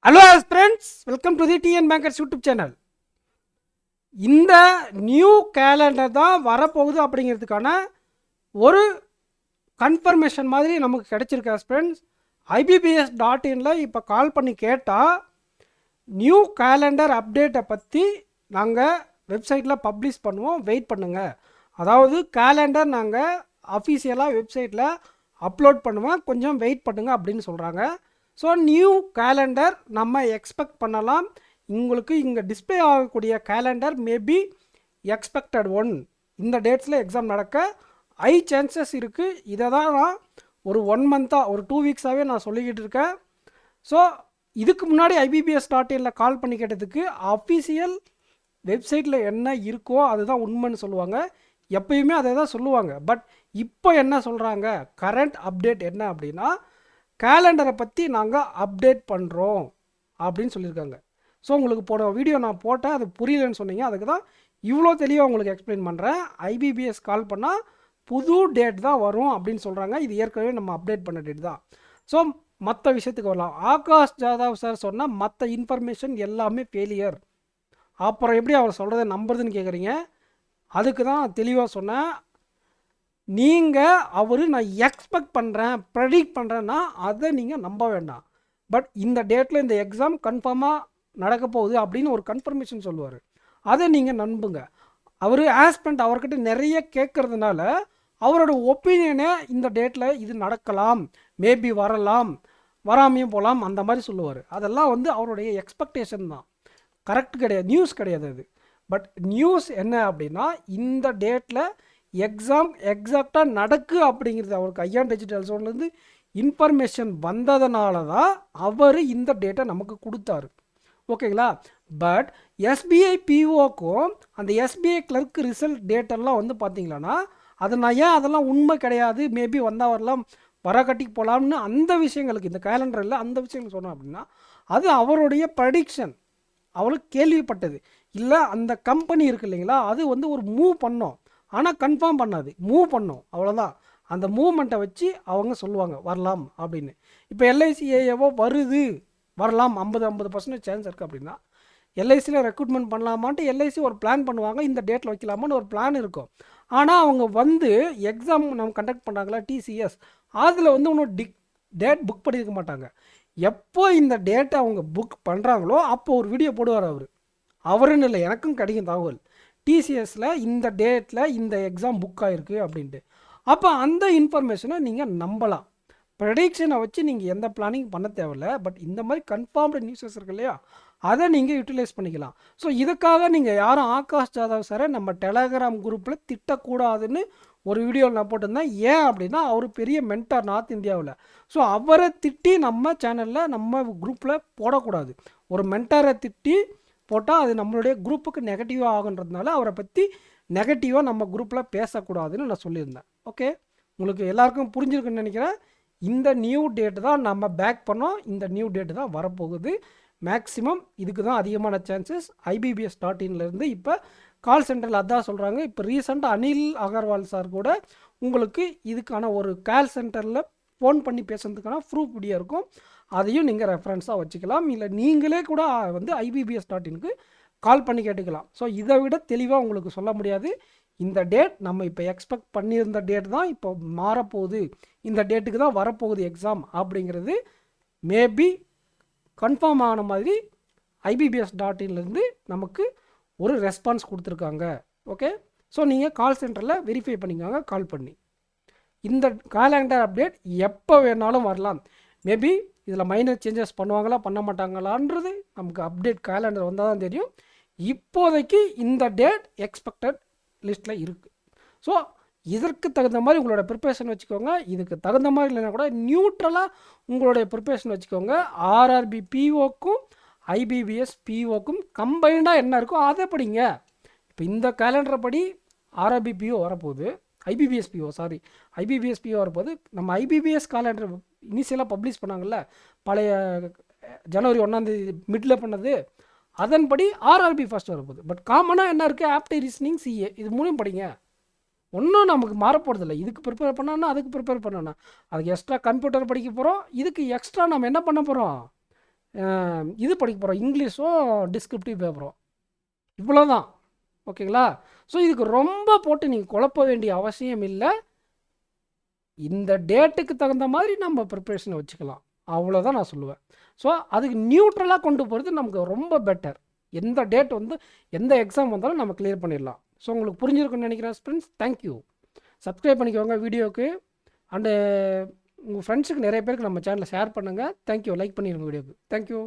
Hello friends, welcome to the TN Bankers YouTube channel. இந்த new calendar தான் வரப்போகுது அப்படிங்கிறதுக்கான ஒரு கன்ஃபர்மேஷன் மாதிரி நமக்கு கிடைச்சிருக்கு ஃப்ரெண்ட்ஸ். IBBS.inல இப்போ கால் பண்ணி கேட்டால் நியூ கேலண்டர் அப்டேட்டை பற்றி நாங்கள் வெப்சைட்டில் பப்ளிஷ் பண்ணுவோம், வெயிட் பண்ணுங்கள். அதாவது கேலண்டர் நாங்கள் அஃபீஷியலாக வெப்சைட்டில் அப்லோட் பண்ணுவோம், கொஞ்சம் வெயிட் பண்ணுங்கள் அப்படின்னு சொல்கிறாங்க. ஸோ நியூ கேலண்டர் நம்ம எக்ஸ்பெக்ட் பண்ணலாம். உங்களுக்கு இங்கே டிஸ்பிளே ஆகக்கூடிய கேலண்டர் மேபி எக்ஸ்பெக்டட் ஒன். இந்த டேட்ஸில் எக்ஸாம் நடக்க ஹை சான்சஸ் இருக்குது. இதை தான் நான் ஒரு 1 மந்த்தாக ஒரு 2 வீக்ஸாகவே நான் சொல்லிக்கிட்டு இருக்கேன். ஸோ இதுக்கு முன்னாடி IBBS.inல கால் பண்ணி கேட்டதுக்கு அஃபீஷியல் வெப்சைட்டில் என்ன இருக்கோ அதுதான் உண்மைன்னு சொல்லுவாங்க. எப்பயுமே அதை தான் சொல்லுவாங்க. பட் இப்போ என்ன சொல்கிறாங்க, கரண்ட் அப்டேட் என்ன அப்படின்னா கேலண்டரை பற்றி நாங்கள் அப்டேட் பண்ணுறோம் அப்படின்னு சொல்லியிருக்காங்க. ஸோ உங்களுக்கு போன வீடியோ நான் போட்டேன், அது புரியலன்னு சொன்னீங்க, அதுக்கு தான் இவ்வளோ தெளிவாக உங்களுக்கு எக்ஸ்பிளைன் பண்ணுறேன். IBBS கால் பண்ணால் புது டேட் தான் வரும் அப்படின்னு சொல்கிறாங்க. இது ஏற்கனவே நம்ம அப்டேட் பண்ண டேட் தான். ஸோ மற்ற விஷயத்துக்கு வரலாம். ஆகாஷ் ஜாதவ் சார் சொன்னால் மற்ற இன்ஃபர்மேஷன் எல்லாமே ஃபெயிலியர். அப்புறம் எப்படி அவர் சொல்கிறத நம்புறதுன்னு கேட்குறீங்க. அதுக்கு தான் தெளிவாக சொன்னேன். நீங்கள் நான் எக்ஸ்பெக்ட் பண்ணுறேன், ப்ரெடிக்ட் பண்ணுறேன்னா அதை நீங்கள் நம்ப வேண்டாம். பட் இந்த டேட்டில் இந்த எக்ஸாம் கன்ஃபார்மாக நடக்க போகுது அப்படின்னு ஒரு கன்ஃபர்மேஷன் சொல்லுவார், அதை நீங்கள் நம்புங்க. அவர் ஆஸ்பெண்ட் அவர்கிட்ட நிறைய கேட்குறதுனால அவரோட ஒப்பீனியனை இந்த டேட்டில் இது நடக்கலாம், மேபி வரலாம், வராமையும் போகலாம், அந்த மாதிரி சொல்லுவார். அதெல்லாம் அவருடைய எக்ஸ்பெக்டேஷன் தான், கரெக்ட் கிடையாது, நியூஸ் கிடையாது அது. பட் நியூஸ் என்ன அப்படின்னா இந்த டேட்டில் எக்ஸாம் எக்ஸாக்டாக நடக்கு அப்படிங்கிறது அவருக்கு ஐயான் டிஜிட்டல் ஜோன்லேருந்து இன்ஃபர்மேஷன் வந்ததுனால தான் அவர் இந்த டேட்டை நமக்கு கொடுத்தாரு. ஓகேங்களா. பட் SBI POக்கும் அந்த SBI கிளர்க் ரிசல்ட் டேட்டெல்லாம் பார்த்தீங்களான்னா அது நான் ஏன் அதெல்லாம் உண்மை கிடையாது, மேபி வந்தால் வரலாம், வர கட்டிக்கு போகலாம்னு அந்த விஷயங்களுக்கு இந்த கேலண்டரில் அந்த விஷயங்கள் சொன்னோம் அப்படின்னா அது அவருடைய ப்ரெடிக்ஷன், அவளுக்கு கேள்விப்பட்டது இல்லை. அந்த கம்பெனி இருக்குது இல்லைங்களா, அது ஒரு மூவ் பண்ணோம், ஆனால் கன்ஃபார்ம் பண்ணாது, மூவ் பண்ணோம், அவ்வளோதான். அந்த மூவ்மெண்ட்டை வச்சு அவங்க சொல்லுவாங்க வரலாம் அப்படின்னு. இப்போ LICAவோ வருது, வரலாம், 50% சான்ஸ் இருக்குது அப்படின்னா LICயில் ரெக்ரூட்மெண்ட் பண்ணலாமான்ட்டு LIC ஒரு பிளான் பண்ணுவாங்க, இந்த டேட்டில் வைக்கலாமான்னு ஒரு பிளான் இருக்கும். ஆனால் அவங்க எக்ஸாம் நம்ம கண்டக்ட் பண்ணுறாங்களா TCS, அதில் இன்னும் டேட் புக் பண்ணியிருக்க மாட்டாங்க. எப்போ இந்த டேட்டை அவங்க புக் பண்ணுறாங்களோ அப்போ ஒரு வீடியோ போடுவார் அவருன்னு இல்லை, எனக்கும் கிடைக்கும் தகவல், TCSல இந்த டேட்டில் இந்த எக்ஸாம் புக் ஆகிருக்கு அப்படின்ட்டு. அப்போ அந்த இன்ஃபர்மேஷனை நீங்கள் நம்பலாம். ப்ரெடிக்ஷனை வச்சு நீங்கள் எந்த பிளானிங் பண்ண தேவையில்லை. பட் இந்த மாதிரி கன்ஃபார்ம்டு நியூஸஸ் இருக்கு இல்லையா, அதை நீங்கள் யூட்டிலைஸ் பண்ணிக்கலாம். ஸோ இதுக்காக நீங்கள் யாரும் ஆகாஷ் ஜாதவ் சாரை நம்ம டெலகிராம் குரூப்பில் திட்டக்கூடாதுன்னு ஒரு வீடியோவில் நான் போட்டிருந்தேன். ஏன் அப்படின்னா அவர் பெரிய மென்டார் நார்த் இந்தியாவில். ஸோ அவரை திட்டி நம்ம சேனலில் நம்ம குரூப்பில் போடக்கூடாது. ஒரு மென்டாரை திட்டி போட்டால் அது நம்மளுடைய குரூப்புக்கு நெகட்டிவாக ஆகுன்றதுனால அவரை பற்றி நெகட்டிவாக நம்ம குரூப்பில் பேசக்கூடாதுன்னு நான் சொல்லியிருந்தேன். ஓகே, உங்களுக்கு எல்லாருக்கும் புரிஞ்சிருக்குன்னு நினைக்கிறேன். இந்த நியூ டேட்டு தான் நம்ம பேக் பண்ணோம், இந்த நியூ டேட்டு தான் வரப்போகுது. மேக்ஸிமம் இதுக்கு தான் அதிகமான சான்சஸ். IBBS.inலேருந்து இப்போ கால் சென்டரில் அதான் சொல்கிறாங்க. இப்போ ரீசெண்டாக அனில் அகர்வால் சார் கூட உங்களுக்கு இதுக்கான ஒரு கால் சென்டரில் ஃபோன் பண்ணி பேசுறதுக்கான ப்ரூஃப் வீடியோ இருக்கும், அதையும் நீங்கள் ரெஃபரன்ஸாக வச்சுக்கலாம். இல்லை நீங்களே கூட IBBS.inக்கு கால் பண்ணி கேட்டுக்கலாம். ஸோ இதை விட தெளிவாக உங்களுக்கு சொல்ல முடியாது. இந்த டேட் நம்ம இப்போ எக்ஸ்பெக்ட் பண்ணியிருந்த டேட் தான் இப்போ மாறப்போகுது, இந்த டேட்டுக்கு தான் வரப்போகுது எக்ஸாம் அப்படிங்கிறது மேபி கன்ஃபார்ம் ஆன மாதிரி IBBS.inலேருந்து நமக்கு ஒரு ரெஸ்பான்ஸ் கொடுத்துருக்காங்க. ஓகே, ஸோ நீங்கள் கால் சென்டரில் வெரிஃபை பண்ணிக்கோங்க கால் பண்ணி. இந்த கேலண்டர் அப்டேட் எப்போ வேணாலும் வரலாம். மேபி இதில் மைனர் சேஞ்சஸ் பண்ணுவாங்களா பண்ண மாட்டாங்களான்றது நமக்கு அப்டேட் கேலண்டர் வந்தால் தான் தெரியும். இப்போதைக்கு இந்த டேட் எக்ஸ்பெக்டட் லிஸ்ட்டில் இருக்குது. ஸோ இதற்கு தகுந்த மாதிரி உங்களோட ப்ரிப்பரேஷன் வச்சுக்கோங்க. இதுக்கு தகுந்த மாதிரி இல்லைன்னா கூட நியூட்ரலாக உங்களுடைய ப்ரிப்பரேஷன் வச்சுக்கோங்க. RRB POக்கும் IBBS POக்கும் கம்பைண்டாக என்ன இருக்கோ அதை படிங்க. இப்போ இந்த கேலண்டரை படி RRB PO வரப்போகுது, IBBS PO வரப்போது. நம்ம IBBS கேலண்டர் இனிஷியலாக பப்ளிஷ் பண்ணாங்கல்ல, பழைய ஜனவரி 1ஆம் தேதி மிடில் பண்ணது, அதன்படி RRB ஃபர்ஸ்ட் வரப்போகுது. பட் காமனாக என்ன இருக்குது, ஆப்டிடியூட் ரீசனிங் CA, இது மூணையும் படிங்க. ஒன்றும் நமக்கு மாறப்போகிறதில்ல. இதுக்கு ப்ரிப்பேர் பண்ணோன்னா அதுக்கு ப்ரிப்பேர் பண்ணோன்னா அதுக்கு எக்ஸ்ட்ரா கம்ப்யூட்டர் படிக்க போகிறோம். இதுக்கு எக்ஸ்ட்ரா நம்ம என்ன பண்ண போகிறோம், இது படிக்க போகிறோம், இங்கிலீஷும் டிஸ்கிரிப்டிவ் பேப்பரும். இவ்வளோ தான். ஓகேங்களா? ஸோ இதுக்கு ரொம்ப போட்டு நீங்கள் குழப்ப வேண்டிய அவசியம் இல்லை. இந்த டேட்டுக்கு தகுந்த மாதிரி நம்ம ப்ரிப்ரேஷனை வச்சுக்கலாம். அவ்வளோதான் நான் சொல்லுவேன். ஸோ அதுக்கு நியூட்ரலாக கொண்டு போகிறது நமக்கு ரொம்ப பெட்டர். எந்த டேட் வந்து எந்த எக்ஸாம் வந்தாலும் நம்ம கிளியர் பண்ணிடலாம். ஸோ உங்களுக்கு புரிஞ்சிருக்குன்னு நினைக்கிறேன் ஃப்ரெண்ட்ஸ். தேங்க்யூ. சப்ஸ்கிரைப் பண்ணிக்கோங்க வீடியோவுக்கு. அண்டு உங்கள் ஃப்ரெண்ட்ஸுக்கு நிறைய பேருக்கு நம்ம சேனலை ஷேர் பண்ணுங்கள். தேங்க்யூ. லைக் பண்ணிடுங்க வீடியோக்கு. தேங்க்யூ.